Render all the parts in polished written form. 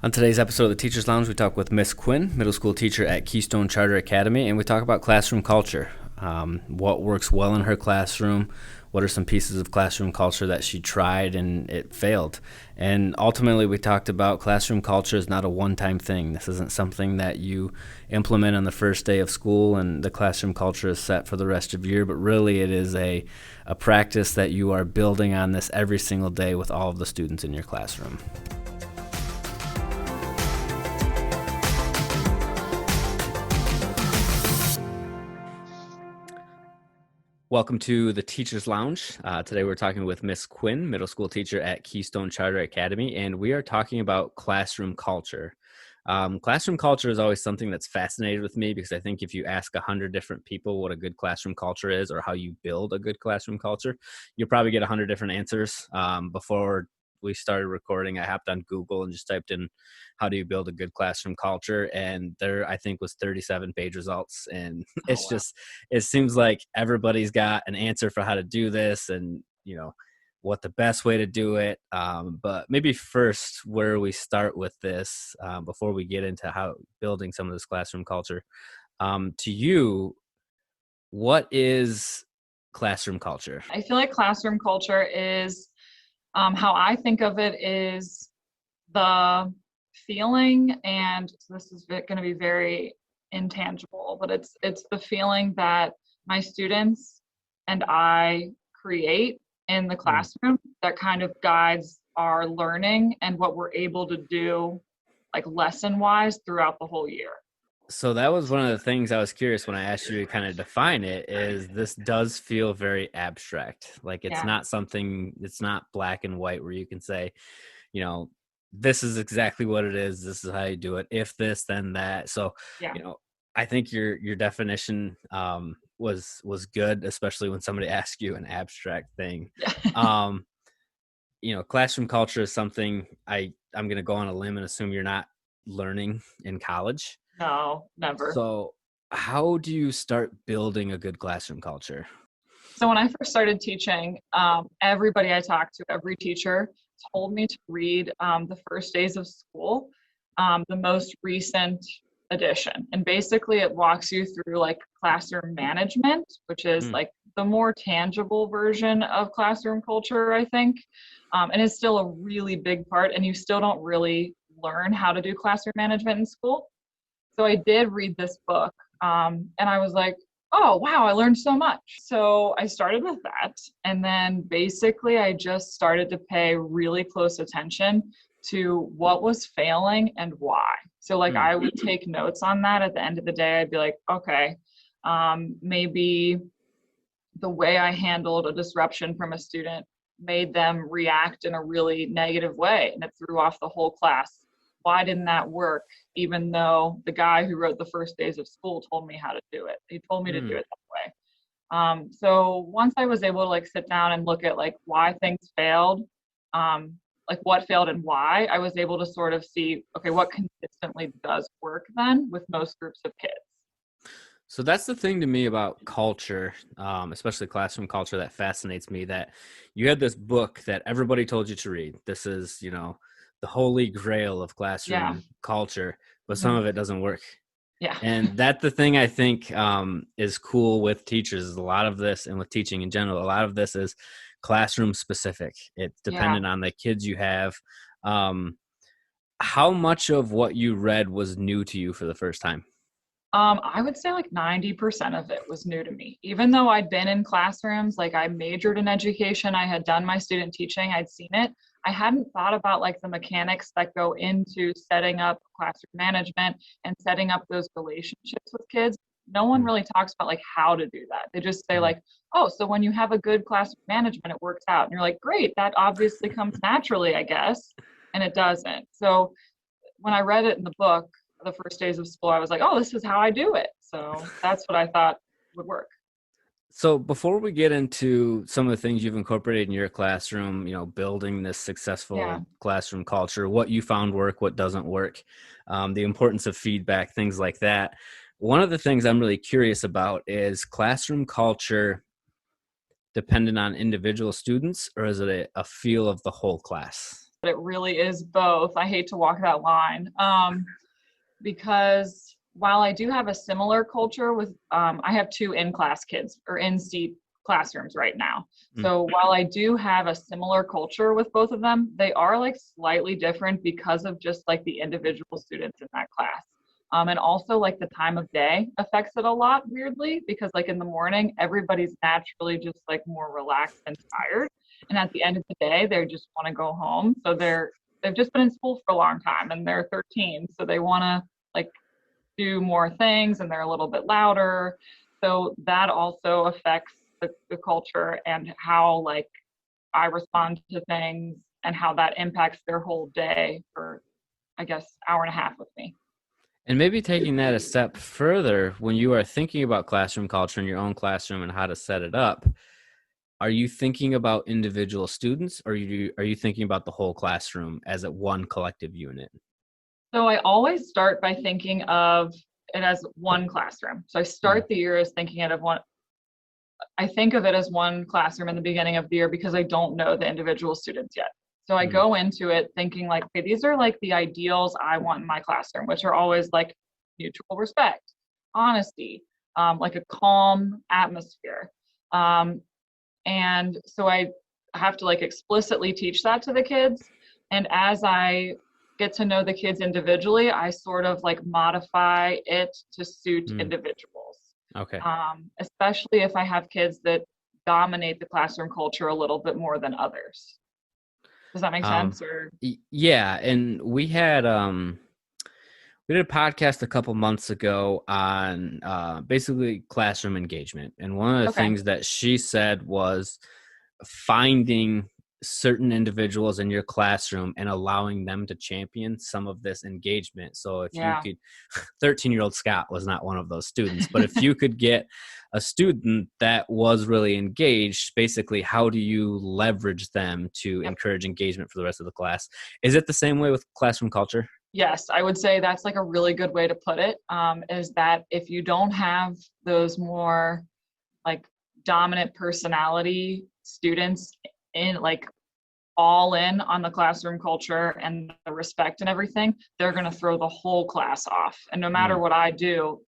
On today's episode of the Teachers Lounge, we talk with Miss Quinn, middle school teacher at Keystone Charter Academy, and we talk about classroom culture. What works well in her classroom, what are some pieces of classroom culture that she tried and it failed. And ultimately, we talked about classroom culture is not a one-time thing. This isn't something that you implement on the first day of school and the classroom culture is set for the rest of the year, but really it is a practice that you are building on this every single day with all of the students in your classroom. Welcome to the Teachers Lounge. Today we're talking with Miss Quinn, middle school teacher at Keystone Charter Academy, and we are talking about classroom culture. Classroom culture is always something that's fascinated with me because I think if you ask 100 different people what a good classroom culture is or how you build a good classroom culture, you'll probably get 100 different answers. Before we started recording, I hopped on Google and just typed in how do you build a good classroom culture, and there I think was 37 page results, and it's just it seems like everybody's got an answer for how to do this and what the best way to do it. But maybe first where we start with this, before we get into how building some of this classroom culture, to you, what is classroom culture? I feel like classroom culture is how I think of it is the feeling, and this is going to be very intangible, but it's the feeling that my students and I create in the classroom that kind of guides our learning and what we're able to do, like lesson wise, throughout the whole year. So that was one of the things I was curious when I asked you to kind of define it, is this does feel very abstract. Like it's Yeah. not something, it's not black and white where you can say, this is exactly what it is. This is how you do it. If this, then that. So, Yeah. I think your definition was good, especially when somebody asks you an abstract thing. Yeah. Um, classroom culture is something I'm going to go on a limb and assume you're not learning in college. No, never. So how do you start building a good classroom culture? So when I first started teaching, everybody I talked to, every teacher told me to read the first days of school, the most recent edition. And basically it walks you through like classroom management, which is like the more tangible version of classroom culture, I think. And it's still a really big part, and you still don't really learn how to do classroom management in school. So I did read this book, and I was like, oh, wow, I learned so much. So I started with that. And then basically, I just started to pay really close attention to what was failing and why. So, like, I would take notes on that at the end of the day. I'd be like, okay, maybe the way I handled a disruption from a student made them react in a really negative way, and it threw off the whole class. Why didn't that work? Even though the guy who wrote the first days of school told me how to do it. He told me to do it that way. So once I was able to like sit down and look at like why things failed, like what failed and why, I was able to sort of see, okay, what consistently does work then with most groups of kids. So that's the thing to me about culture, especially classroom culture, that fascinates me, that you had this book that everybody told you to read. This is, the holy grail of Yeah. classroom culture, but some Mhm. of it doesn't work. Yeah. And that's the thing I think is cool with teachers, is a lot of this, and with teaching in general, a lot of this is classroom specific. It's Yeah. dependent on the kids you have. Um, how much of what you read was new to you for the first time? I would say like 90% of it was new to me. Even though I'd been in classrooms, like I majored in education, I had done my student teaching, I'd seen it. I hadn't thought about like the mechanics that go into setting up classroom management and setting up those relationships with kids. No one really talks about like how to do that. They just say like, oh, so when you have a good classroom management, it works out. And you're like, great, that obviously comes naturally, I guess. And it doesn't. So when I read it in the book, the first days of school, I was like, oh, this is how I do it. So that's what I thought would work. So before we get into some of the things you've incorporated in your classroom, building this Yeah. successful classroom culture, what you found work, what doesn't work, the importance of feedback, things like that. One of the things I'm really curious about is classroom culture dependent on individual students, or is it a feel of the whole class? it really is both. I hate to walk that line. Because while I do have a similar culture with, I have two in-class kids or in-seat classrooms right now. Mm. So while I do have a similar culture with both of them, they are like slightly different because of just like the individual students in that class. And also like the time of day affects it a lot weirdly because like in the morning, everybody's naturally just like more relaxed and tired. And at the end of the day, they just want to go home. So they've just been in school for a long time and they're 13. So they want to like do more things and they're a little bit louder. So that also affects the culture and how like I respond to things and how that impacts their whole day for, I guess, hour and a half with me. And maybe taking that a step further, when you are thinking about classroom culture in your own classroom and how to set it up, are you thinking about individual students, or are you thinking about the whole classroom as a one collective unit? So I always start by thinking of it as one classroom. So I Mm. start the year as thinking it of one. I think of it as one classroom in the beginning of the year because I don't know the individual students yet. So I Mm. go into it thinking like, okay, these are like the ideals I want in my classroom, which are always like mutual respect, honesty, like a calm atmosphere. Um, and so I have to like explicitly teach that to the kids. And as I get to know the kids individually, I sort of like modify it to suit Mm. individuals, Okay. especially if I have kids that dominate the classroom culture a little bit more than others. Does that make Um, sense? Or yeah, and we did a podcast a couple months ago on basically classroom engagement, and one of the okay, things that she said was finding certain individuals in your classroom and allowing them to champion some of this engagement. So if you yeah, could, 13-year-old Scott was not one of those students, but if you could get a student that was really engaged, basically, how do you leverage them to yep. encourage engagement for the rest of the class? Is it the same way with classroom culture? Yes, I would say that's like a really good way to put it. Is that if you don't have those more like dominant personality students in like all in on the classroom culture and the respect and everything, they're going to throw the whole class off. And no matter Mm, what I do,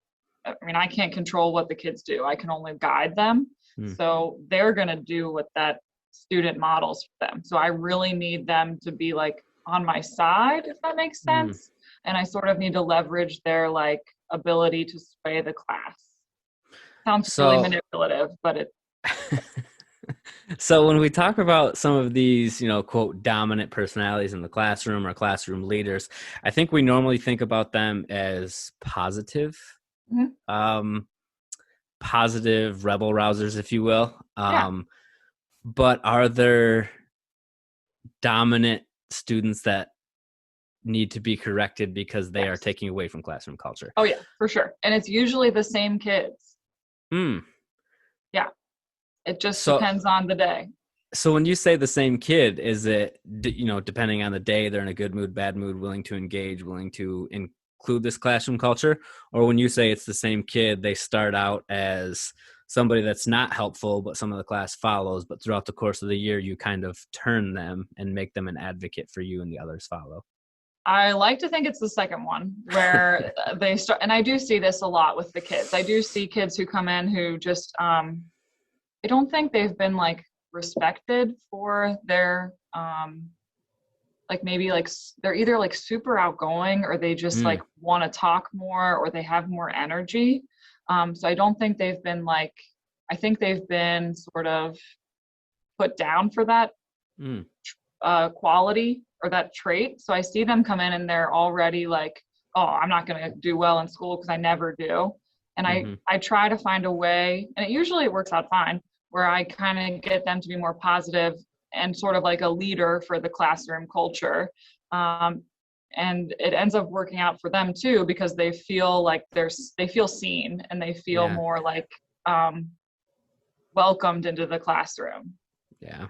I mean, I can't control what the kids do. I can only guide them. mm, So they're going to do what that student models for them. So I really need them to be like on my side, if that makes mm. sense. And I sort of need to leverage their like ability to sway the class. Sounds really So manipulative, but it, So when we talk about some of these, quote, dominant personalities in the classroom or classroom leaders, I think we normally think about them as mhm, um, positive rebel rousers, if you will. yeah, But are there dominant students that need to be corrected because they are yes. taking away from classroom culture? Oh yeah, for sure. And it's usually the same kids. Hmm. Yeah. It just So depends on the day. So when you say the same kid, is it, depending on the day, they're in a good mood, bad mood, willing to engage, willing to include this classroom culture? Or when you say it's the same kid, they start out as somebody that's not helpful, but some of the class follows, but throughout the course of the year, you kind of turn them and make them an advocate for you and the others follow? I like to think it's the second one where they start, and I do see this a lot with the kids. I do see kids who come in who just, I don't think they've been like respected for their, like maybe like they're either like super outgoing or they just like Mm, want to talk more or they have more energy. So I don't think they've been like, I think they've been sort of put down for that mm, quality or that trait. So I see them come in and they're already like, oh, I'm not going to do well in school because I never do. And mm-hmm, I try to find a way, and it works out fine, where I kind of get them to be more positive and sort of like a leader for the classroom culture. Um, and it ends up working out for them too because they feel like they feel seen and they feel yeah, more like welcomed into the classroom. yeah.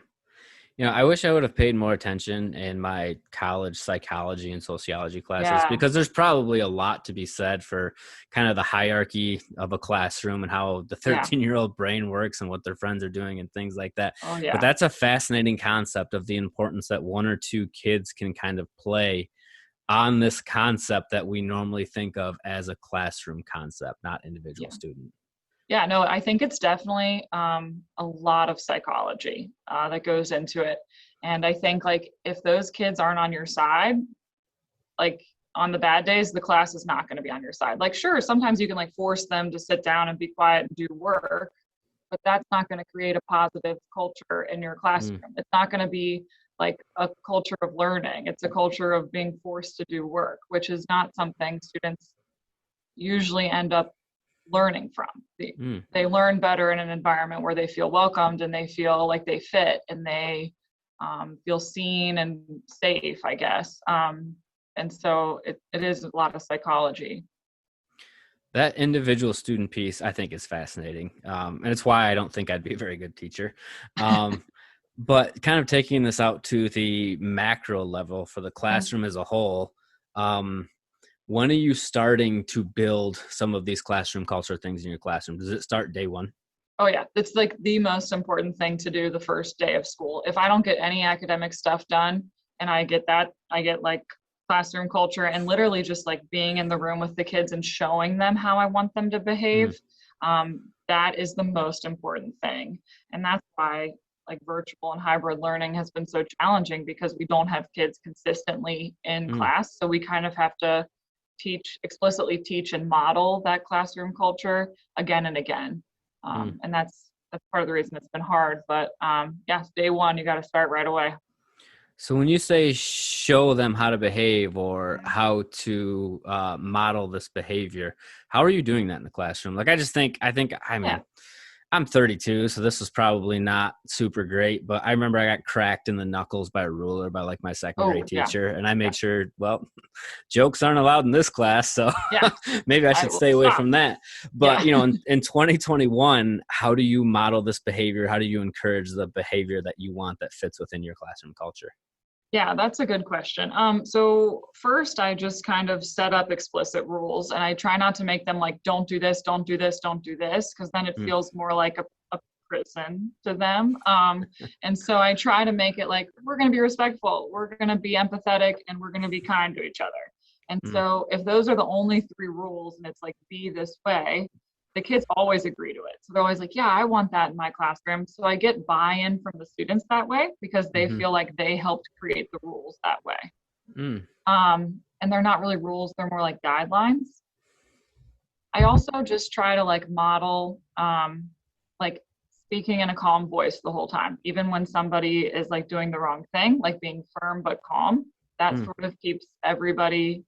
I wish I would have paid more attention in my college psychology and sociology classes, Yeah, because there's probably a lot to be said for kind of the hierarchy of a classroom and how the yeah, 13-year-old brain works and what their friends are doing and things like that. oh But yeah, that's a fascinating concept of the importance that one or two kids can kind of play on this concept that we normally think of as a classroom concept, not individual yeah. student. Yeah, no, I think it's definitely a lot of psychology that goes into it. And I think like if those kids aren't on your side, like on the bad days, the class is not going to be on your side. Like, sure, sometimes you can like force them to sit down and be quiet and do work, but that's not going to create a positive culture in your Mm, classroom. It's not going to be like a culture of learning. It's a culture of being forced to do work, which is not something students usually end up learning from. mm. They learn better in an environment where they feel welcomed and they feel like they fit and they feel seen and safe, I guess. And so it is a lot of psychology. That individual student piece, I think, is fascinating. And it's why I don't think I'd be a very good teacher. Um, but kind of taking this out to the macro level for the Mhm. classroom as a whole, um, when are you starting to build some of these classroom culture things in your classroom? Does it start day one? Oh yeah, it's like the most important thing to do the first day of school. If I don't get any academic stuff done and I get like classroom culture and literally just like being in the room with the kids and showing them how I want them to Mm, behave. That is the most important thing. And that's why like virtual and hybrid learning has been so challenging because we don't have kids consistently in mm, class. So we kind of have to explicitly teach and model that classroom culture again and again. mm. And that's part of the reason it's been hard. But yeah, day one, you got to start right away. So when you say show them how to behave or Mhm. how to model this behavior, how are you doing that in the classroom? Like, I Yeah. mean, I'm 32, so this was probably not super great, but I remember I got cracked in the knuckles by a ruler by like my second grade Oh, yeah. teacher, and I Yeah. made sure, well, jokes aren't allowed in this class, so Yeah. maybe I I should will stay away stop. from that. Yeah. But in 2021, how do you model this behavior? How do you encourage the behavior that you want that fits within your classroom culture? Yeah, that's a good question. So first I just kind of set up explicit rules and I try not to make them like, don't do this, don't do this, don't do this, because then it Mm, feels more like a prison to them. And so I try to make it like, we're going to be respectful, we're going to be empathetic, and we're going to be kind to each other. And mm, so if those are the only three rules and it's like, be this way, the kids always agree to it. So they're always like, yeah, I want that in my classroom. So I get buy-in from the students that way because they mhm, feel like they helped create the rules that way. mm, And they're not really rules, they're more like guidelines. I also just try to like model like speaking in a calm voice the whole time, even when somebody is like doing the wrong thing, like being firm but calm. That mm. sort of keeps everybody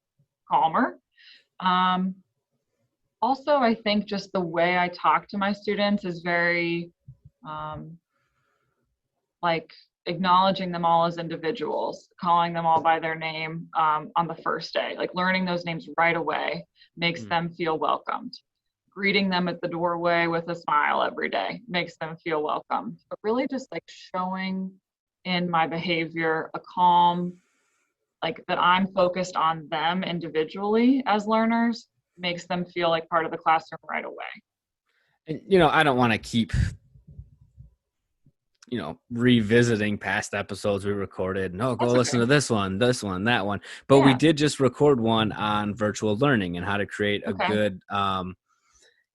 calmer. Um, Also, I think just the way I talk to my students is very um, like acknowledging them all as individuals, calling them all by their name on the first day, like learning those names right away makes Mm. them feel welcomed. Greeting them at the doorway with a smile every day makes them feel welcomed. But really, just like showing in my behavior a calm, like that I'm focused on them individually as learners makes them feel like part of the classroom right away. And I don't want to keep revisiting past episodes we recorded. No, go That's listen okay. to this one, that one. But we Yeah. did just record one on virtual learning and how to create a Okay. good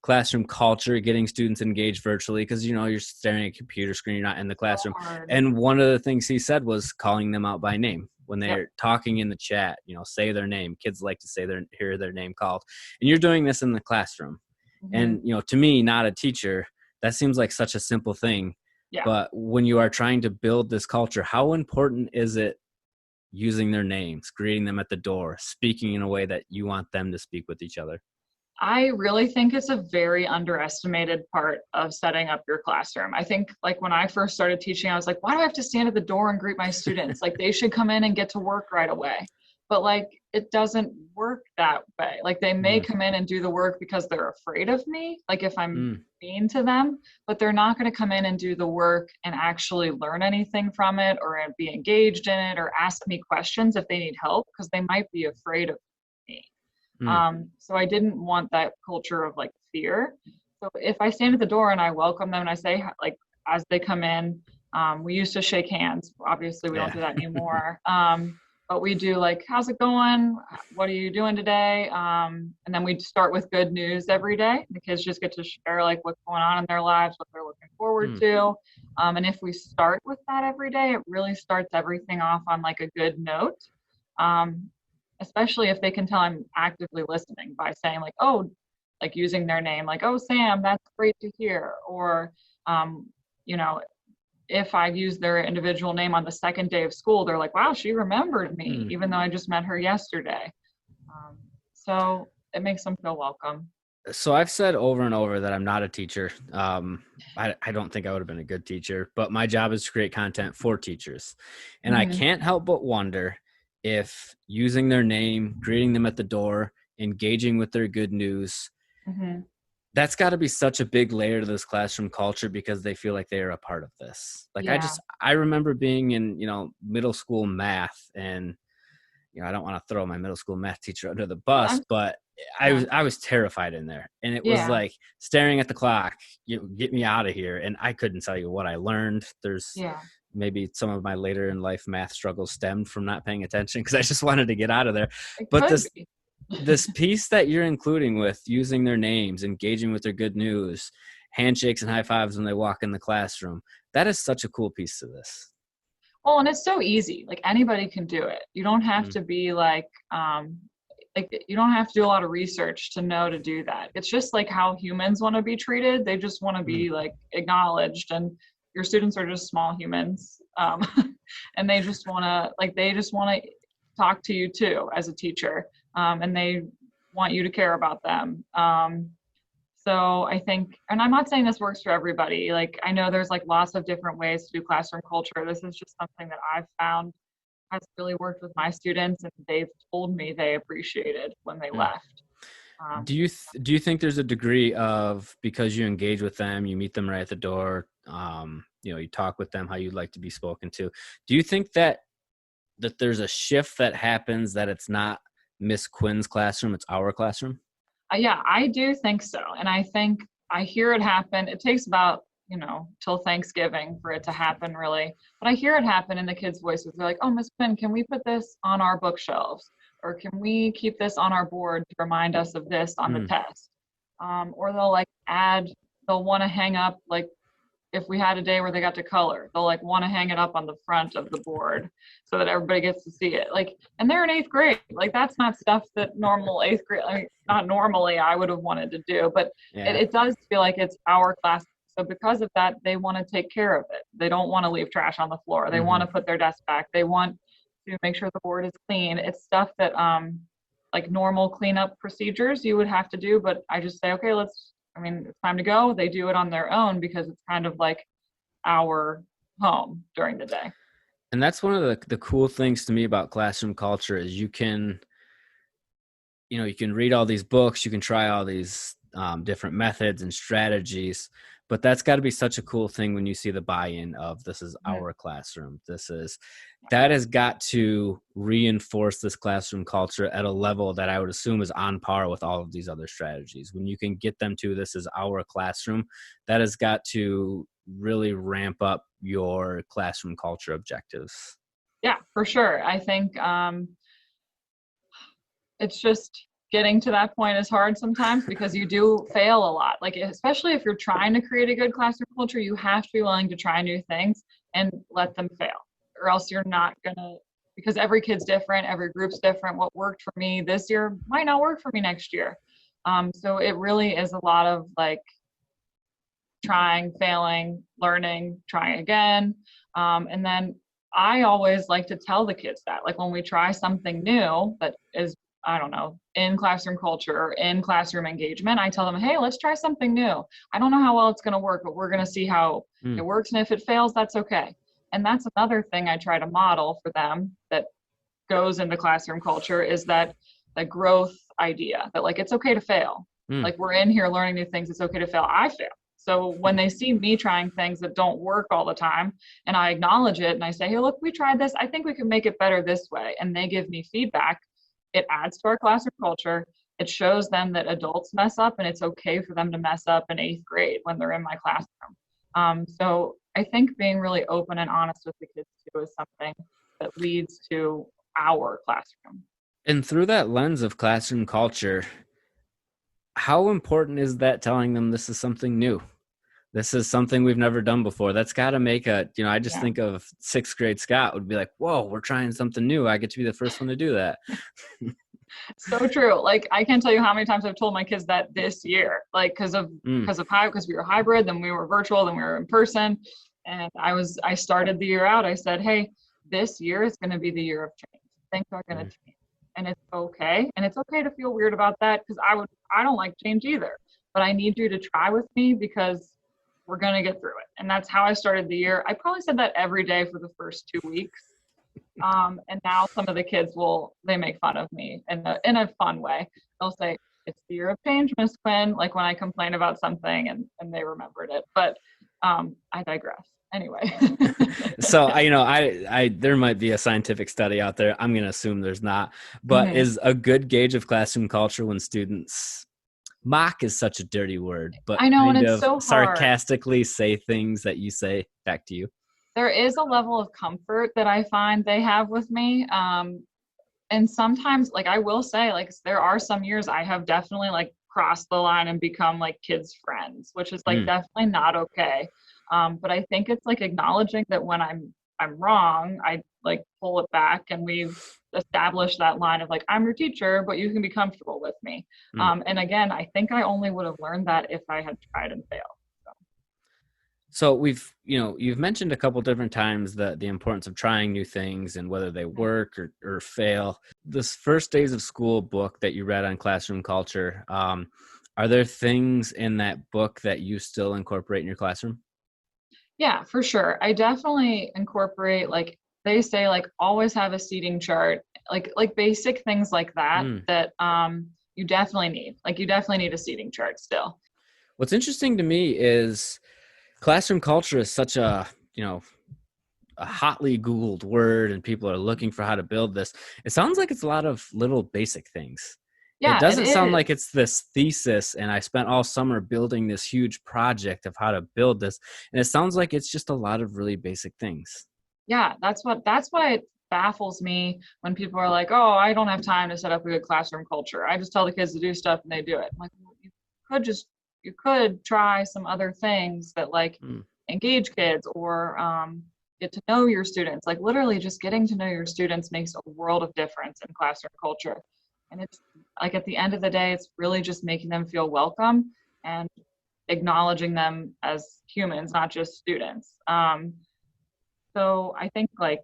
classroom culture, getting students engaged virtually, because you're staring at a computer screen, you're not in the So classroom. hard. And one of the things he said was calling them out by name when Yep. they're talking in the chat. Say their name. Kids like to hear their name called, and you're doing this in the classroom. Hmm. And to me, not a teacher, that seems like such a simple thing. Yeah. But when you are trying to build this culture, how important is it using their names, greeting them at the door, speaking in a way that you want them to speak with each other? I really think it's a very underestimated part of setting up your classroom. I think like when I first started teaching, I was like, why do I have to stand at the door and greet my students? Like they should come in and get to work right away. But like it doesn't work that way. Like they may Mm, come in and do the work because they're afraid of me, like if I'm mm, mean to them, but they're not going to come in and do the work and actually learn anything from it or be engaged in it or ask me questions if they need help because they might be afraid of me. mm. So I didn't want that culture of like fear. So if I stand at the door and I welcome them and I say like as they come in, we used to shake hands. Obviously, we don't Yeah. do that anymore. But we do like, how's it going? What are you doing today? And then we start with good news every day. The kids just get to share like what's going on in their lives, what they're looking forward Mm, to. And if we start with that every day, it really starts everything off on like a good note. Um, Especially if they can tell I'm actively listening by saying like, oh, like using their name, like, oh, Sam, that's great to hear. Or, um, you know, if I use their individual name on the second day of school, they're like, wow, she remembered me, mm. even though I just met her yesterday. So it makes them feel welcome. So I've said over and over that I'm not a teacher. I don't think I would have been a good teacher, but my job is to create content for teachers. And I Mm-hmm. can't help but wonder if using their name, greeting them at the door, engaging with their good news, Mm-hmm. that's got to be such a big layer to this classroom culture because they feel like they are a part of this. Like Yeah. I remember being in, middle school math, and I don't want to throw my middle school math teacher under the bus, I'm, but I yeah. was I was terrified in there. And it was Yeah. like staring at the clock, you get me out of here. And I couldn't tell you what I learned. There's Yeah. maybe some of my later in life math struggles stemmed from not paying attention because I just wanted to get out of there. It But could this be. this piece that you're including with using their names, engaging with their good news, handshakes and high fives when they walk in the classroom, that is such a cool piece to this. Well, and it's so easy. Like anybody can do it. You don't have Mm, to be like you don't have to do a lot of research to know to do that. It's just like how humans want to be treated. They just want to mm, be like acknowledged, and your students are just small humans, and they just want to talk to you too as a teacher, and they want you to care about them. So I think, and I'm not saying this works for everybody. Like I know there's like lots of different ways to do classroom culture. This is just something that I've found has really worked with my students, and they've told me they appreciated when they mm. left. Um, Do you think there's a degree of, because you engage with them, you meet them right at the door, you talk with them how you'd like to be spoken to. Do you think that there's a shift that happens, that it's not Miss Quinn's classroom, it's our classroom? yeah, I do think so. And I think I hear it happen. It takes about, till Thanksgiving for it to happen, really. But I hear it happen in the kids' voices. They're like, oh, Miss Quinn, can we put this on our bookshelves? Or can we keep this on our board to remind us of this on the Mm, test? Or they'll want to hang up like if we had a day where they got to color, they'll like want to hang it up on the front of the board so that everybody gets to see it. Like, and they're in eighth grade. Like, that's not stuff that normal eighth grade, I mean, not normally I would have wanted to do, but yeah. it does feel like it's our class. So because of that, they want to take care of it. They don't want to leave trash on the floor. They want Hmm. to put their desk back. They want to make sure the board is clean. It's stuff that like normal cleanup procedures you would have to do, but I just say, okay, it's time to go. They do it on their own because it's kind of like our home during the day. And that's one of the cool things to me about classroom culture is you can read all these books, you can try all these different methods and strategies, but that's got to be such a cool thing when you see the buy-in of, this is Mhm. our classroom. That has got to reinforce this classroom culture at a level that I would assume is on par with all of these other strategies. When you can get them to, this is our classroom, that has got to really ramp up your classroom culture objectives. Yeah, for sure. I think it's just getting to that point is hard sometimes because you do fail a lot. Like, especially if you're trying to create a good classroom culture, you have to be willing to try new things and let them fail, or else you're not going to, because every kid's different, every group's different. What worked for me this year might not work for me next year. So it really is a lot of like trying, failing, learning, trying again. And then I always like to tell the kids that, like when we try something new that is, I don't know, in classroom culture or in classroom engagement, I tell them, hey, let's try something new. I don't know how well it's going to work, but we're going to see how Mm, it works. And if it fails, that's okay. And that's another thing I try to model for them that goes into classroom culture is that the growth idea that like it's okay to fail. Mm. Like we're in here learning new things. It's okay to fail. I fail. So when they see me trying things that don't work all the time and I acknowledge it and I say, hey, look, we tried this. I think we can make it better this way. And they give me feedback. It adds to our classroom culture. It shows them that adults mess up and it's okay for them to mess up in 8th grade when they're in my classroom. So I think being really open and honest with the kids too is something that leads to our classroom. And through that lens of classroom culture, how important is that telling them this is something new? This is something we've never done before. That's got to make I just think of 6th grade Scott would be like, whoa, we're trying something new. I get to be the first one to do that. So true. Like I can't tell you how many times I've told my kids that this year, like because we were hybrid, then we were virtual, then we were in person. And I started the year out. I said, hey, this year is going to be the year of change. Things are going to change. And it's okay. And it's okay to feel weird about that because I don't like change either. But I need you to try with me because we're going to get through it. And that's how I started the year. I probably said that every day for the first 2 weeks. And now some of the kids they make fun of me in a fun way. They'll say, it's the year of change, Miss Quinn, like when I complain about something and they remembered it. But I digress. Anyway. So I there might be a scientific study out there. I'm going to assume there's not, but is a good gauge of classroom culture when students mock is such a dirty word, but I know, kind and it's of so hard. sarcastically say things that you say back to you. There is a level of comfort that I find they have with me. And sometimes, like I will say, like there are some years I have definitely like crossed the line and become like kids' friends, which is like definitely not okay. But I think it's like acknowledging that when I'm wrong, I like pull it back and we've established that line of like, I'm your teacher, but you can be comfortable with me. And again, I think I only would have learned that if I had tried and failed. So you've mentioned a couple different times the importance of trying new things and whether they work or fail. This First Days of School book that you read on classroom culture, are there things in that book that you still incorporate in your classroom? Yeah, for sure. I definitely incorporate like they say like always have a seating chart, like basic things like that that you definitely need. Like you definitely need a seating chart still. What's interesting to me is classroom culture is such a hotly Googled word and people are looking for how to build this. It sounds like it's a lot of little basic things. It Yeah, it doesn't sound like is. it's this thesis and I spent all summer building this huge project of how to build this. And it sounds like it's just a lot of really basic things. Yeah, that's why it baffles me when people are like, "Oh, I don't have time to set up a good classroom culture. I just tell the kids to do stuff and they do it." I'm like, well, you could try some other things that like engage kids or get to know your students. Like literally just getting to know your students makes a world of difference in classroom culture. And it's like at the end of the day, it's really just making them feel welcome and acknowledging them as humans, not just students. So I think like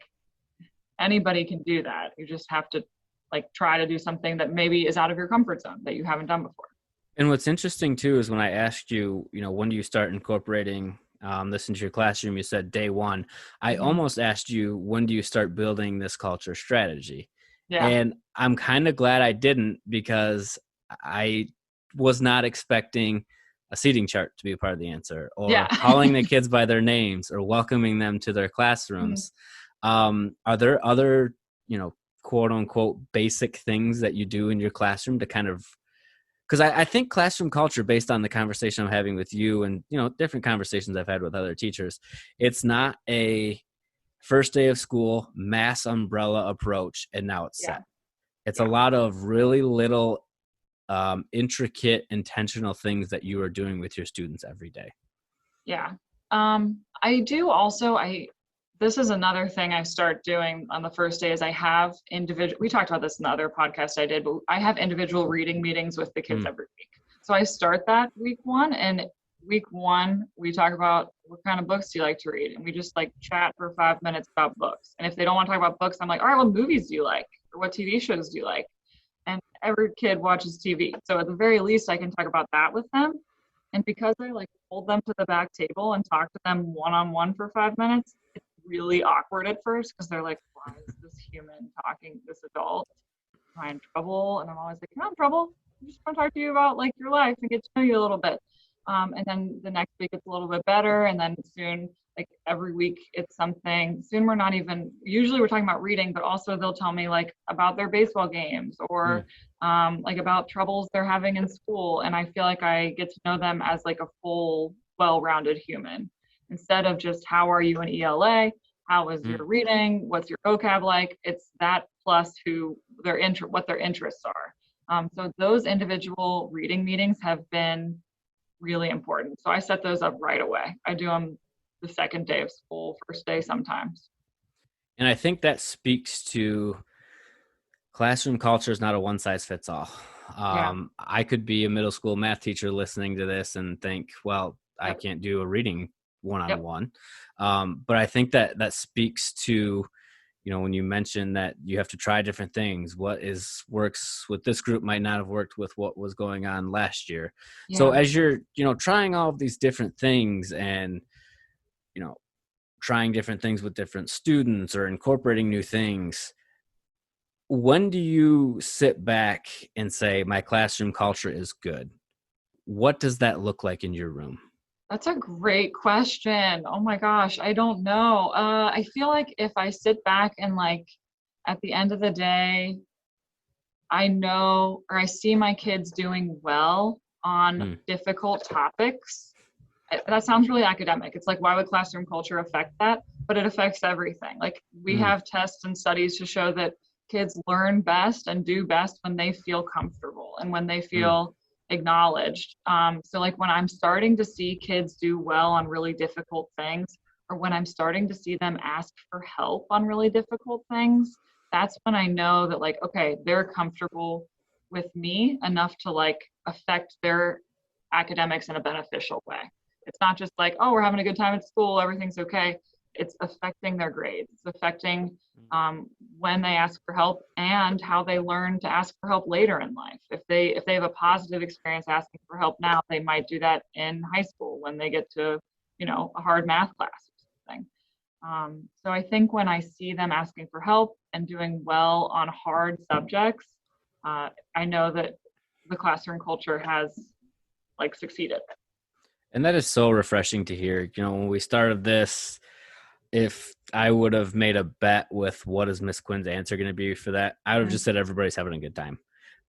anybody can do that. You just have to like try to do something that maybe is out of your comfort zone that you haven't done before. And what's interesting too is when I asked you, when do you start incorporating this into your classroom? You said day one. I almost asked you, when do you start building this culture strategy? Yeah. And I'm kind of glad I didn't because I was not expecting a seating chart to be a part of the answer or Yeah. calling the kids by their names or welcoming them to their classrooms. Are there other, quote unquote, basic things that you do in your classroom to kind of, because I think classroom culture, based on the conversation I'm having with you and, different conversations I've had with other teachers, it's not a first day of school, mass umbrella approach, and now it's set. It's a lot of really little intricate, intentional things that you are doing with your students every day. Yeah. I do also, this is another thing I start doing on the first day is I have we talked about this in the other podcast I did, but I have individual reading meetings with the kids every week. So I start that week one, and week one, we talk about what kind of books do you like to read? And we just like chat for 5 minutes about books. And if they don't want to talk about books, I'm like, all right, what movies do you like? Or what TV shows do you like? And every kid watches TV. So at the very least, I can talk about that with them. And because I like hold them to the back table and talk to them one-on-one for 5 minutes, it's really awkward at first because they're like, why is this human talking, this adult? Am I in trouble? And I'm always like, you're not in trouble. I just want to talk to you about like your life and get to know you a little bit. And then the next week it's a little bit better. And then soon, like every week it's something. Soon we're not even, usually we're talking about reading, but also they'll tell me like about their baseball games or like about troubles they're having in school. And I feel like I get to know them as like a full, well-rounded human instead of just how are you in ELA? How is your reading? What's your vocab like? It's that plus what their interests are. So those individual reading meetings have been really important. So I set those up right away. I do them the second day of school, first day sometimes. And I think that speaks to classroom culture is not a one size fits all. Yeah. I could be a middle school math teacher listening to this and think, well, I Yep. can't do a reading Yep. one-on-one. But I think that speaks to, when you mention that you have to try different things, works with this group might not have worked with what was going on last year. So Yeah. as you're, trying all of these different things and, trying different things with different students or incorporating new things, when do you sit back and say, my classroom culture is good? What does that look like in your room? That's a great question. Oh my gosh, I don't know. I feel like if I sit back and like at the end of the day, I know or I see my kids doing well on Mm, difficult topics. That sounds really academic. It's like, why would classroom culture affect that? But it affects everything. Like, we mm, have tests and studies to show that kids learn best and do best when they feel comfortable and when they mm, feel acknowledged. So, like, when I'm starting to see kids do well on really difficult things, or when I'm starting to see them ask for help on really difficult things, that's when I know that, like, okay, they're comfortable with me enough to like affect their academics in a beneficial way. It's not just like, oh, we're having a good time at school, everything's okay. It's affecting their grades. It's affecting when they ask for help and how they learn to ask for help later in life. If they have a positive experience asking for help now, they might do that in high school when they get to a hard math class or something. So I think when I see them asking for help and doing well on hard subjects, I know that the classroom culture has like succeeded. And that is so refreshing to hear. When we started this, if I would have made a bet with what is Miss Quinn's answer going to be for that, I would have Mm. just said everybody's having a good time.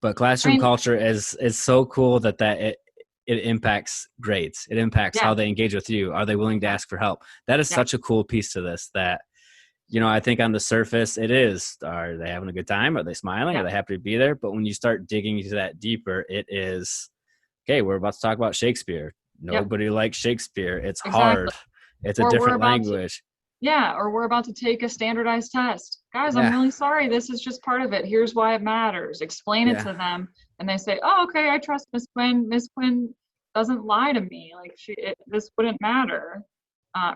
But I classroom mean, culture is so cool that it impacts grades. It impacts yeah, how they engage with you. Are they willing to yeah, ask for help? That is yeah, such a cool piece to this that, I think on the surface it is. Are they having a good time? Are they smiling? Are yeah, they happy to be there? But when you start digging into that deeper, it is, okay, we're about to talk about Shakespeare. yep, Nobody likes Shakespeare. It's exactly. hard. It's a Or we're different about to, language. yeah, or we're about to take a standardized test. Guys, I'm Yeah. really sorry. This is just part of it. Here's why it matters. Explain it Yeah. to them. And they say, oh, okay, I trust Miss Quinn. Miss Quinn doesn't lie to me. Like this wouldn't matter.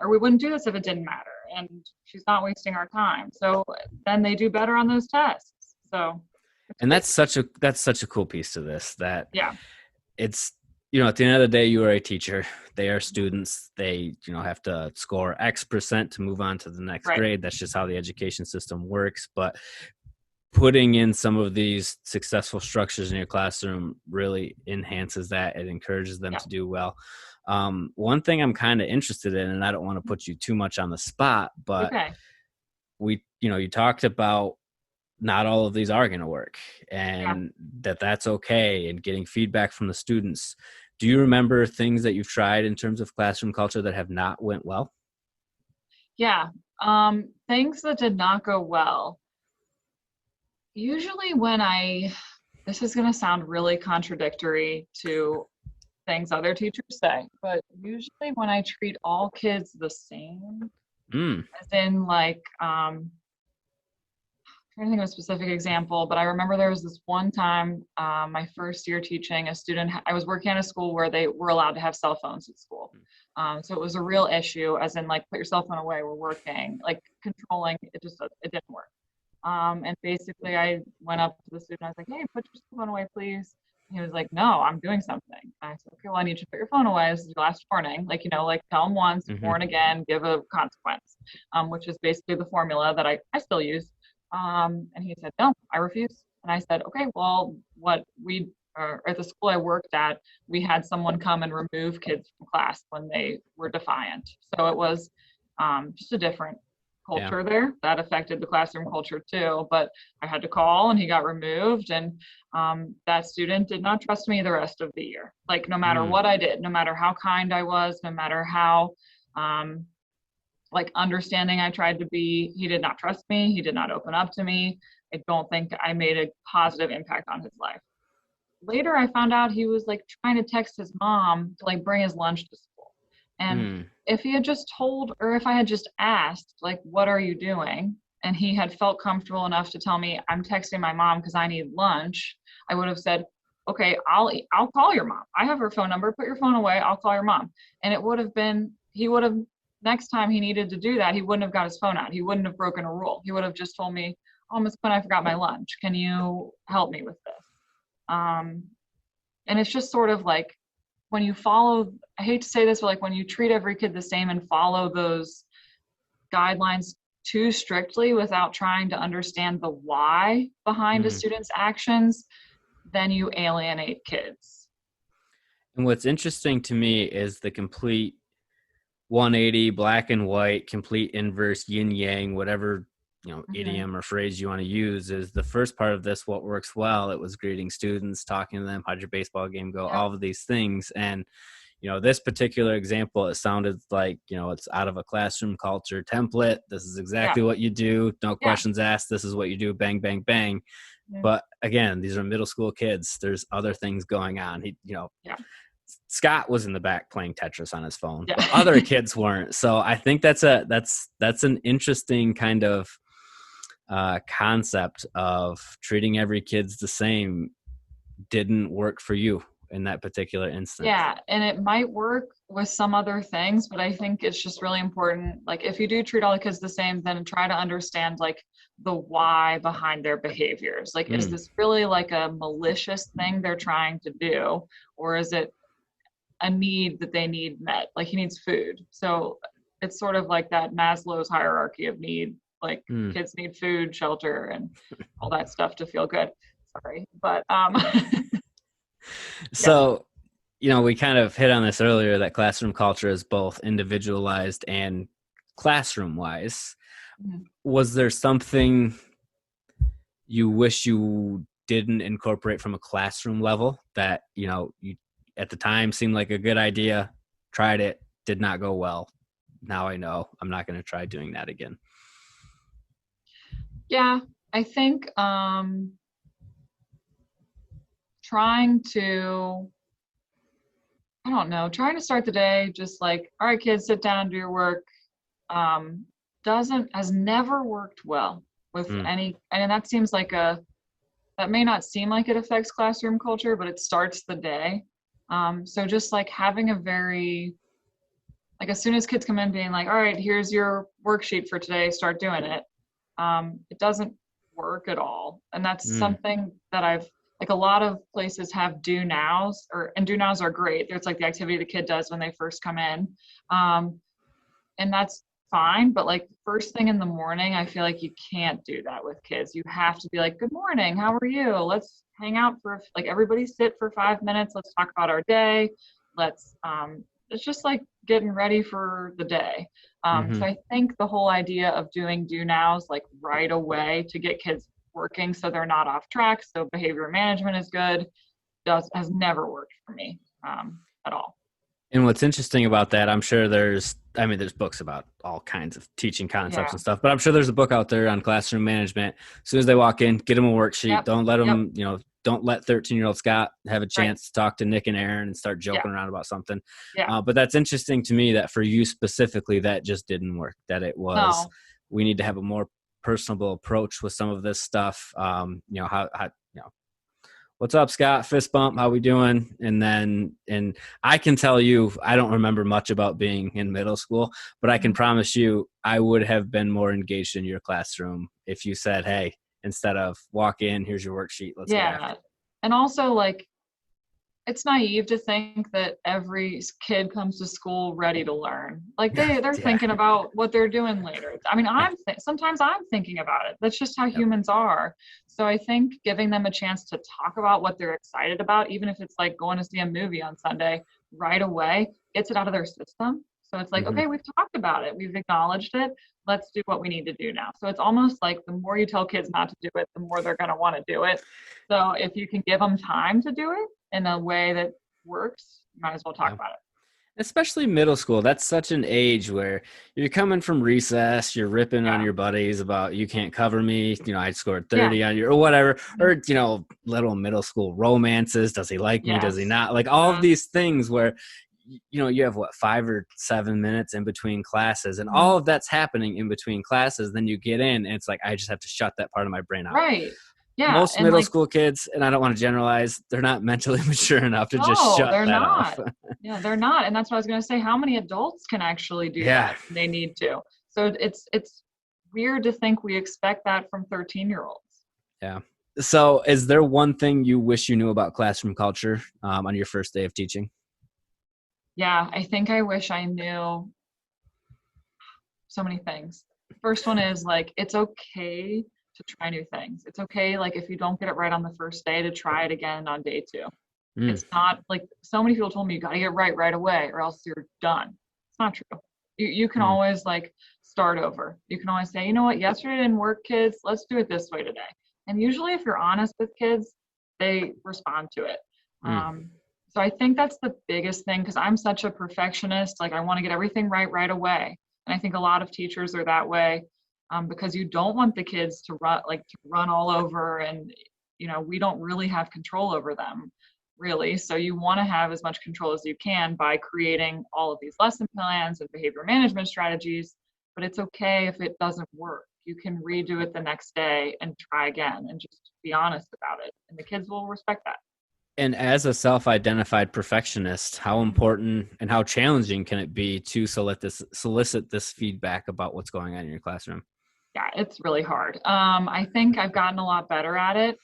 Or we wouldn't do this if it didn't matter. And she's not wasting our time. So then they do better on those tests. So it's And great. that's such a cool piece to this, that Yeah. it's, at the end of the day, you are a teacher. They are students. They, have to score X% to move on to the next Right. grade. That's just how the education system works. But putting in some of these successful structures in your classroom really enhances that. It encourages them Yeah. to do well. One thing I'm kind of interested in, and I don't want to put you too much on the spot, but Okay. you talked about not all of these are going to work, Yeah. and that's okay, and getting feedback from the students. Do you remember things that you've tried in terms of classroom culture that have not went well? Yeah. Things that did not go well. Usually this is going to sound really contradictory to things other teachers say, but usually when I treat all kids the same, Mm, as in like, trying to think of a specific example, but I remember there was this one time, my first year teaching a student, I was working at a school where they were allowed to have cell phones at school. So it was a real issue, as in like, put your cell phone away, we're working, like controlling, it didn't work. And basically I went up to the student, I was like, hey, put your cell phone away, please. He was like, no, I'm doing something. I said, okay, well, I need you to put your phone away. This is your last warning. Like, like tell him once, Hmm. warn again, give a consequence, which is basically the formula that I still use. And he said, no, I refuse. And I said, okay, well, what we at the school I worked at, we had someone come and remove kids from class when they were defiant. So it was just a different Yeah. culture there that affected the classroom culture too. But I had to call and he got removed. And that student did not trust me the rest of the year. Like, no matter Mm. what I did, no matter how kind I was, no matter how um, like understanding I tried to be, he did not trust me. He did not open up to me. I don't think I made a positive impact on his life. Later, I found out he was like trying to text his mom to like bring his lunch to school. And Mm. if he had just told, or if I had just asked, like, what are you doing? And he had felt comfortable enough to tell me, I'm texting my mom because I need lunch, I would have said, okay, I'll call your mom. I have her phone number. Put your phone away. I'll call your mom. And it would have been, he would have, next time he needed to do that, he wouldn't have got his phone out. He wouldn't have broken a rule. He would have just told me, oh, Miss Quinn, I forgot my lunch. Can you help me with this? Um, and it's just sort of like when you follow, I hate to say this, but like when you treat every kid the same and follow those guidelines too strictly without trying to understand the why behind a Mm. student's actions, then you alienate kids. And what's interesting to me is the complete 180, black and white, complete inverse, yin yang, whatever Mm-hmm. idiom or phrase you want to use. Is the first part of this what works well? It was greeting students, talking to them, how'd your baseball game go, Yep. all of these things. And this particular example, it sounded like it's out of a classroom culture template. This is Yeah. exactly what you do, no Yeah. questions asked. This is what you do, bang bang bang. Yeah. But again, these are middle school kids. There's other things going on. Yeah. Scott was in the back playing Tetris on his phone, Yeah. but other kids weren't. So I think that's an interesting kind of concept of treating every kid's the same didn't work for you in that particular instance. Yeah, and it might work with some other things, but I think it's just really important. Like, if you do treat all the kids the same, then try to understand like the why behind their behaviors. Like, is Mm, this really like a malicious thing they're trying to do, or is it a need that they need met? Like, he needs food. So it's sort of like that Maslow's hierarchy of need. Like, mm. kids need food, shelter, and all that stuff to feel good. Sorry, but yeah. So, we kind of hit on this earlier that classroom culture is both individualized and classroom wise. Mhm. Was there something you wish you didn't incorporate from a classroom level that, you at the time seemed like a good idea, tried it, did not go well? Now I know I'm not going to try doing that again. Yeah, I think trying to, I don't know, trying to start the day just like, all right, kids, sit down, do your work, um, has never worked well with Mm, any, and that seems like that may not seem like it affects classroom culture, but it starts the day. So just like having a very, like as soon as kids come in being like, all right, here's your worksheet for today, start doing it. It doesn't work at all. And that's mm, something that I've, like a lot of places have do nows, and do nows are great. It's like the activity the kid does when they first come in. Um, and that's fine. But like first thing in the morning, I feel like you can't do that with kids. You have to be like, good morning, how are you? Let's hang out for like everybody sit for 5 minutes. Let's talk about our day. Let's it's just like getting ready for the day. mm-hmm. So I think the whole idea of doing do nows like right away to get kids working so they're not off track, so behavior management is good, has never worked for me at all. And what's interesting about that, I'm sure there's books about all kinds of teaching concepts Yeah. and stuff, but I'm sure there's a book out there on classroom management. As soon as they walk in, get them a worksheet. Yep. Don't let Yep. them, don't let 13-year-old Scott have a Right. chance to talk to Nick and Aaron and start Yeah. joking around about something. Yeah. But that's interesting to me that for you specifically, that just didn't work, that it was, No. we need to have a more personable approach with some of this stuff. What's up, Scott? Fist bump. How we doing? And I can tell you, I don't remember much about being in middle school, but I can Mhm. promise you, I would have been more engaged in your classroom if you said, "Hey, instead of walk in, here's your worksheet, let's get after Yeah. it." And also like it's naive to think that every kid comes to school ready to learn. Like they're Yeah. thinking about what they're doing later. I mean, Yeah. sometimes I'm thinking about it. That's just how Yep. humans are. So I think giving them a chance to talk about what they're excited about, even if it's like going to see a movie on Sunday, right away gets it out of their system. So it's like, Hmm. okay, we've talked about it, we've acknowledged it. Let's do what we need to do now. So it's almost like the more you tell kids not to do it, the more they're going to want to do it. So if you can give them time to do it in a way that works, you might as well talk Yeah. about it. Especially middle school. That's such an age where you're coming from recess, you're ripping on Yeah. your buddies about you can't cover me. I scored Yeah. 30 on you or whatever. Mhm. Or, little middle school romances. Does he like me? Does he Yes. not? Like all of Yes. these things where, you have 5 or 7 minutes in between classes and Mhm. all of that's happening in between classes. Then you get in and it's like, I just have to shut that part of my brain out. Right. Yeah. Most And middle like, school kids, and I don't want to generalize, they're not mentally mature enough to just no, shut they're that off. not. Yeah, they're not. And that's what I was going to say. How many adults can actually do Yeah. that? They need to. So it's weird to think we expect that from 13-year-olds. Yeah. So, is there one thing you wish you knew about classroom culture on your first day of teaching? Yeah, I think I wish I knew so many things. First one is like it's okay to try new things. It's okay, like if you don't get it right on the first day, to try it again on day two. Mm, It's not like so many people told me you got to get right away or else you're done. It's not true. You can mm, always like start over. You can always say, you know what, yesterday didn't work, kids. Let's do it this way today. And usually, if you're honest with kids, they respond to it. mm, Um, so I think that's the biggest thing because I'm such a perfectionist. Like I want to get everything right away. And I think a lot of teachers are that way because you don't want the kids to run all over and we don't really have control over them really. So you want to have as much control as you can by creating all of these lesson plans and behavior management strategies. But it's okay if it doesn't work. You can redo it the next day and try again and just be honest about it. And the kids will respect that. And as a self-identified perfectionist, how important and how challenging can it be to solicit this feedback about what's going on in your classroom? Yeah, it's really hard. I think I've gotten a lot better at it.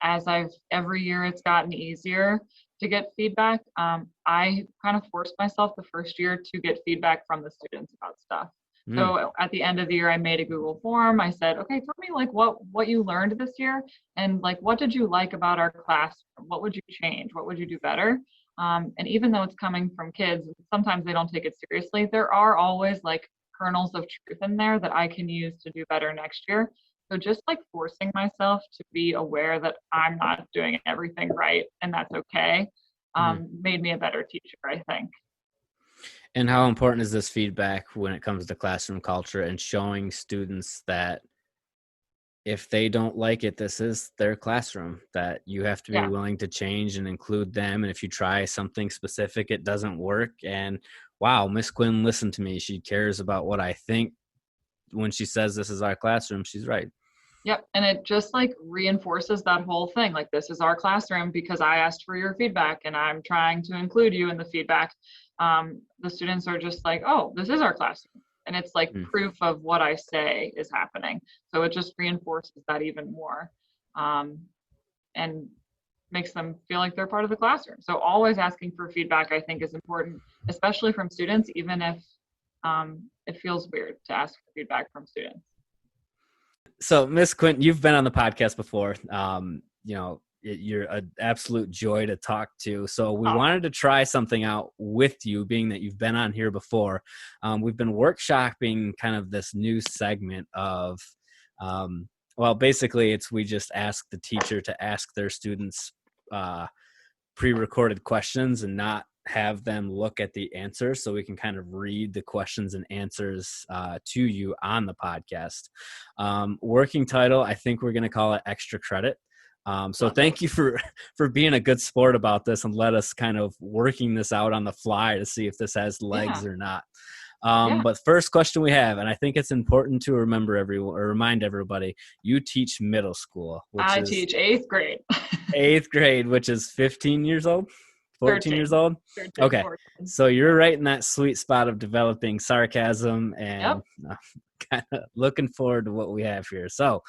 As every year it's gotten easier to get feedback. I kind of forced myself the first year to get feedback from the students about stuff. Mm, So at the end of the year, I made a Google form. I said, okay, tell me like what you learned this year, and like what did you like about our classroom? What would you change? What would you do better? And even though it's coming from kids, sometimes they don't take it seriously. There are always like kernels of truth in there that I can use to do better next year. So just like forcing myself to be aware that I'm not doing everything right and that's okay mm. made me a better teacher, I think. And how important is this feedback when it comes to classroom culture and showing students that if they don't like it, this is their classroom, that you have to be Yeah. willing to change and include them. And if you try something specific, it doesn't work. And wow, Miss Quinn listened to me. She cares about what I think. When she says this is our classroom, she's right. Yep. And it just like reinforces that whole thing. Like, this is our classroom because I asked for your feedback and I'm trying to include you in the feedback. The students are just like, oh, this is our classroom. And it's like Mm. proof of what I say is happening. So it just reinforces that even more and makes them feel like they're part of the classroom. So always asking for feedback, I think, is important, especially from students, even if it feels weird to ask for feedback from students. So, Miss Quinn, you've been on the podcast before. You're an absolute joy to talk to. So we Oh, wanted to try something out with you, being that you've been on here before. We've been workshopping kind of this new segment of, basically we just ask the teacher to ask their students uh, pre-recorded questions and not have them look at the answers, so we can kind of read the questions and answers to you on the podcast. Working title, I think we're going to call it extra credit. So love it. thank you for being a good sport about this and let us kind of working this out on the fly to see if this has legs Yeah. or not. Yeah. But first question we have, and I think it's important to remind everybody, you teach middle school, which I is teach eighth grade. 8th grade, which is 15 years old, 14 years 13, old. 13, Okay. 14. So you're right in that sweet spot of developing sarcasm and Yep. kind of looking forward to what we have here. So,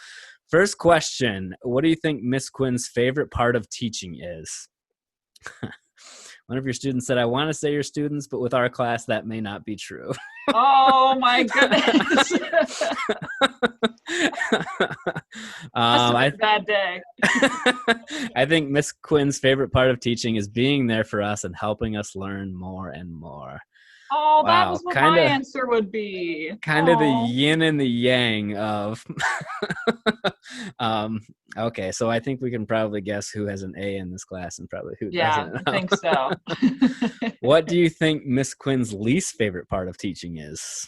first question, what do you think Miss Quinn's favorite part of teaching is? One of your students said, I want to say your students, but with our class, that may not be true. Oh my goodness. Must have been I a bad day. I think Miss Quinn's favorite part of teaching is being there for us and helping us learn more and more. Oh, that Wow, was what kind my of answer would be. the Oh, yin and the yang of um okay, so I think we can probably guess who has an A in this class and probably who yeah, doesn't. I think so. What do you think Miss Quinn's least favorite part of teaching is?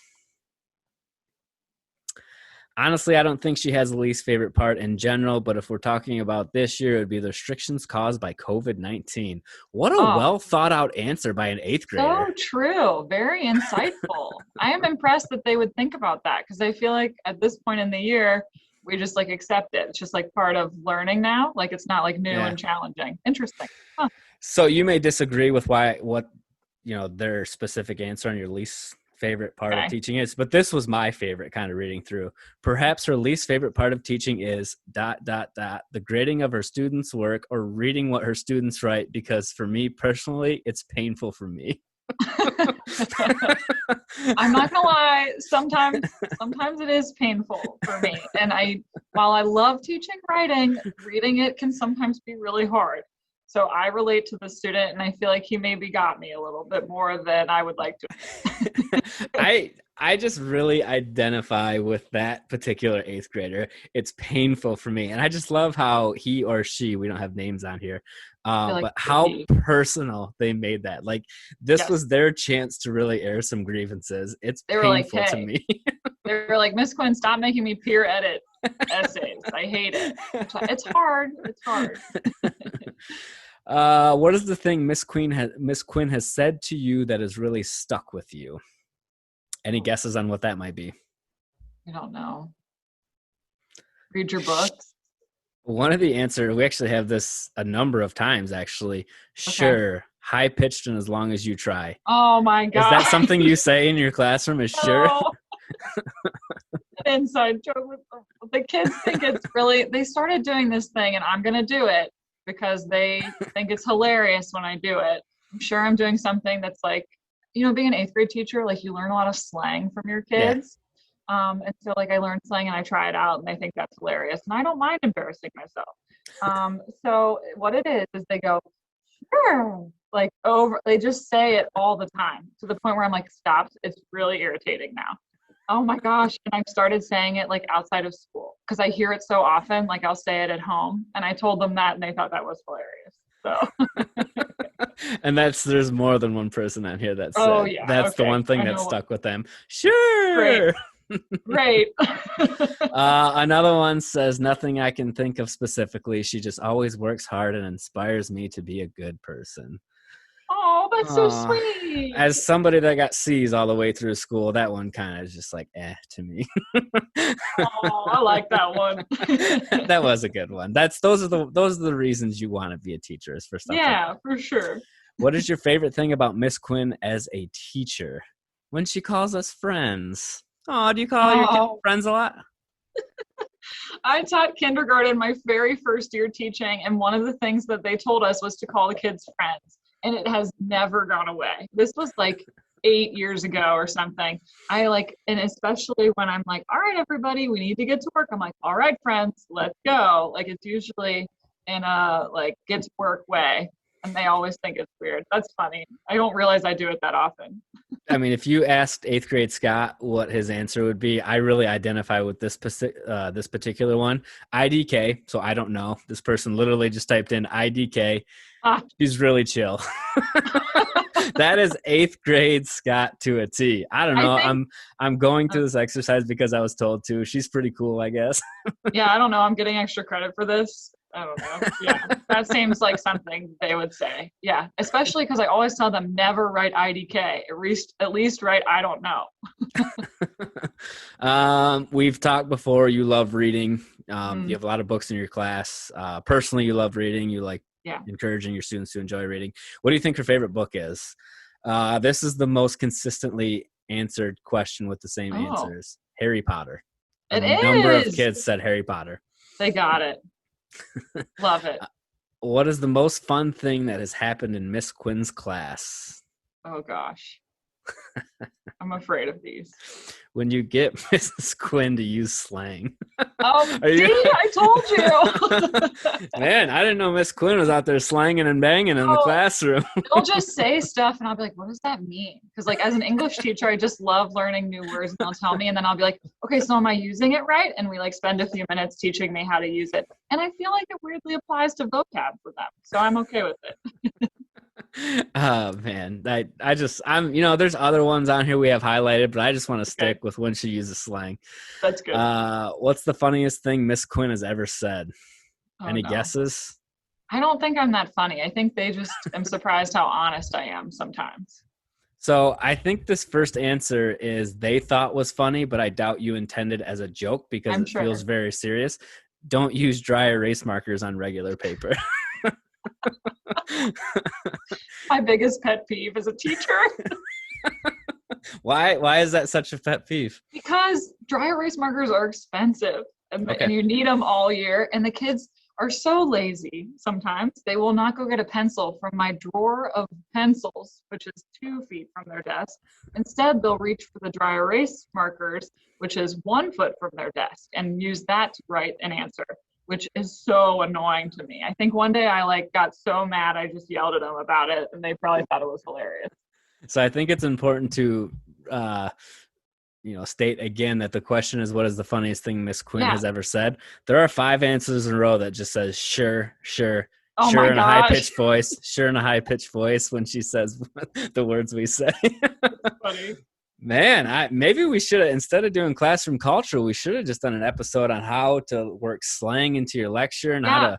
Honestly, I don't think she has the least favorite part in general, but if we're talking about this year, it would be the restrictions caused by COVID-19. What a Oh, well thought out answer by an eighth so grader. true. Very insightful. I am impressed that they would think about that because I feel like at this point in the year, we just like accept it. It's just like part of learning now. Like it's not like new Yeah. and challenging. Interesting. Huh. So you may disagree with what their specific answer on your least favorite part of Okay. teaching is, but this was my favorite kind of reading through. Perhaps her least favorite part of teaching is ... the grading of her students' work or reading what her students write, because for me personally, it's painful for me. I'm not gonna lie, sometimes it is painful for me. And while I love teaching writing, reading it can sometimes be really hard. So I relate to the student and I feel like he maybe got me a little bit more than I would like to. I just really identify with that particular eighth grader. It's painful for me. And I just love how he or she, we don't have names on here, I feel like but it's a how he. personal they made that. Like, this Yes. was their chance to really air some grievances. It's They were like, painful to hey, me. they were like, Miss Quinn, stop making me peer edit essays. I hate it. It's hard. It's hard. What is the thing Miss Quinn has said to you that has really stuck with you? Any guesses on what that might be? I don't know. Read your books. One of the answer, we actually have this a number of times actually. Okay. Sure, high pitched and as long as you try. Oh my Is God. that something you say in your classroom? Is sure? No. An inside joke with them. The kids think it's really, they started doing this thing and I'm going to do it because they think it's hilarious when I do it. I'm sure I'm doing something that's like, being an eighth grade teacher, like you learn a lot of slang from your Yeah. kids. And so like I learned slang and I try it out and they think that's hilarious. And I don't mind embarrassing myself. So what it is they go, sure, like over, they just say it all the time to the point where I'm like, stop, it's really irritating now. Oh my gosh. And I've started saying it like outside of school because I hear it so often. Like I'll say it at home. And I told them that and they thought that was hilarious. So And there's more than one person on here that oh said yeah. that's the Okay. one thing I that know. stuck with them. Great. Sure. Great. Another one says, nothing I can think of specifically. She just always works hard and inspires me to be a good person. Oh, that's so Uh, sweet. as somebody that got C's all the way through school, that one kind of is just like to me. Oh, I like that one. That was a good one. Those are the reasons you want to be a teacher, is for stuff like Yeah, that. for sure. What is your favorite thing about Miss Quinn as a teacher? When she calls us friends. Oh, do you call your kids Oh, friends a lot? I taught kindergarten my very first year teaching, and one of the things that they told us was to call the kids friends, and it has never gone away. This was like 8 years ago or something. And especially when I'm like, all right, everybody, we need to get to work. I'm like, all right, friends, let's go. Like it's usually in a like get to work way. And they always think it's weird. That's funny. I don't realize I do it that often. I mean, if you asked eighth grade Scott what his answer would be, I really identify with this particular one. IDK. So I don't know. This person literally just typed in IDK. Ah. She's really chill. That is eighth grade Scott to a T. I don't know. I'm going through this exercise because I was told to. She's pretty cool, I guess. Yeah, I don't know. I'm getting extra credit for this. I don't know. Yeah, that seems like something they would say. Yeah, especially because I always tell them never write IDK. At least write I don't know. We've talked before. You love reading. You have a lot of books in your class. Personally, you love reading. You like encouraging your students to enjoy reading. What do you think your favorite book is? This is the most consistently answered question with the same answers. Harry Potter. A number of kids said Harry Potter. They got it. Love it. What is the most fun thing that has happened in Miss Quinn's class? Oh gosh, I'm afraid of these. When you get Mrs. Quinn to use slang. Oh, Are you? see, I told you. Man, I didn't know Miss Quinn was out there slanging and banging in the Oh, classroom. they'll just say stuff and I'll be like, what does that mean? Because like as an English teacher, I just love learning new words and they'll tell me and then I'll be like, okay, so am I using it right? And we like spend a few minutes teaching me how to use it. And I feel like it weirdly applies to vocab for them. So I'm okay with it. Oh man, I'm there's other ones on here we have highlighted, but I just want to stick with when she uses slang. That's good. What's the funniest thing Miss Quinn has ever said? Oh, Any no. guesses? I don't think I'm that funny. I think they just am surprised how honest I am sometimes. So I think this first answer is they thought was funny, but I doubt you intended as a joke because I'm it sure. feels very serious. Don't use dry erase markers on regular paper. My biggest pet peeve as a teacher. Why is that such a pet peeve? Because dry erase markers are expensive and you need them all year. And the kids are so lazy sometimes. They will not go get a pencil from my drawer of pencils, which is 2 feet from their desk. Instead, they'll reach for the dry erase markers, which is 1 foot from their desk, and use that to write an answer, which is so annoying to me. I think one day I like got so mad I just yelled at them about it, and they probably thought it was hilarious. So I think it's important to state again that the question is, what is the funniest thing Miss Quinn has ever said? There are 5 answers in a row that just says sure, sure, oh sure in a high pitched voice when she says the words we say. That's funny. Man, maybe we should have, instead of doing classroom culture, we should have just done an episode on how to work slang into your lecture and how to,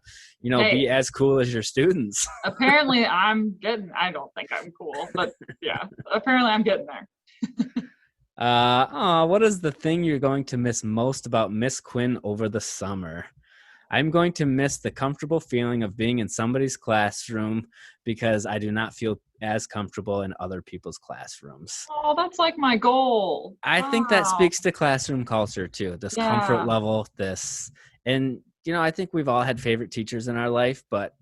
be as cool as your students. Apparently I don't think I'm cool, but yeah, apparently I'm getting there. What is the thing you're going to miss most about Miss Quinn over the summer? I'm going to miss the comfortable feeling of being in somebody's classroom because I do not feel as comfortable in other people's classrooms. Oh, that's like my goal. I think that speaks to classroom culture too, this comfort level, and I think we've all had favorite teachers in our life, but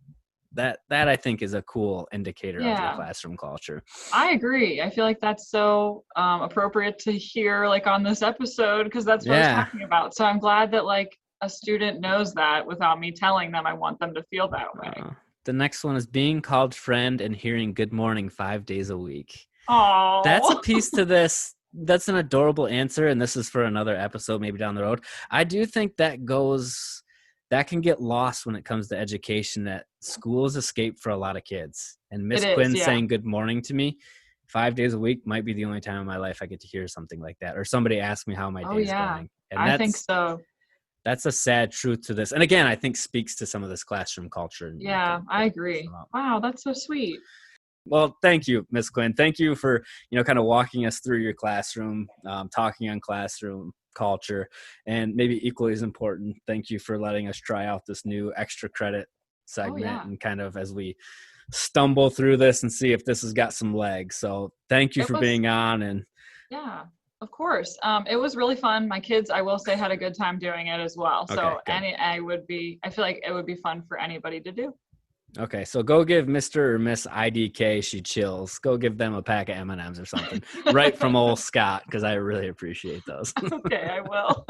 that I think is a cool indicator of your classroom culture. I agree. I feel like that's so appropriate to hear like on this episode because that's what I was talking about. So I'm glad that like a student knows that without me telling them. I want them to feel that way. The next one is being called friend and hearing good morning 5 days a week. Oh, that's a piece to this. That's an adorable answer, and this is for another episode maybe down the road. I do think that can get lost when it comes to education, that schools escape for a lot of kids. And Miss Quinn saying good morning to me 5 days a week might be the only time in my life I get to hear something like that, or somebody ask me how my day is going. And I think so. That's a sad truth to this. And again, I think speaks to some of this classroom culture. Yeah, I agree. Wow, that's so sweet. Well, thank you, Miss Quinn. Thank you for, kind of walking us through your classroom, talking on classroom culture, and maybe equally as important, thank you for letting us try out this new extra credit segment and kind of as we stumble through this and see if this has got some legs. So thank you for being on. And yeah, of course. It was really fun. My kids, I will say, had a good time doing it as well. So I feel like it would be fun for anybody to do. Okay, so go give Mr. or Miss IDK She Chills. Go give them a pack of M&Ms or something right from old Scott, because I really appreciate those. Okay, I will.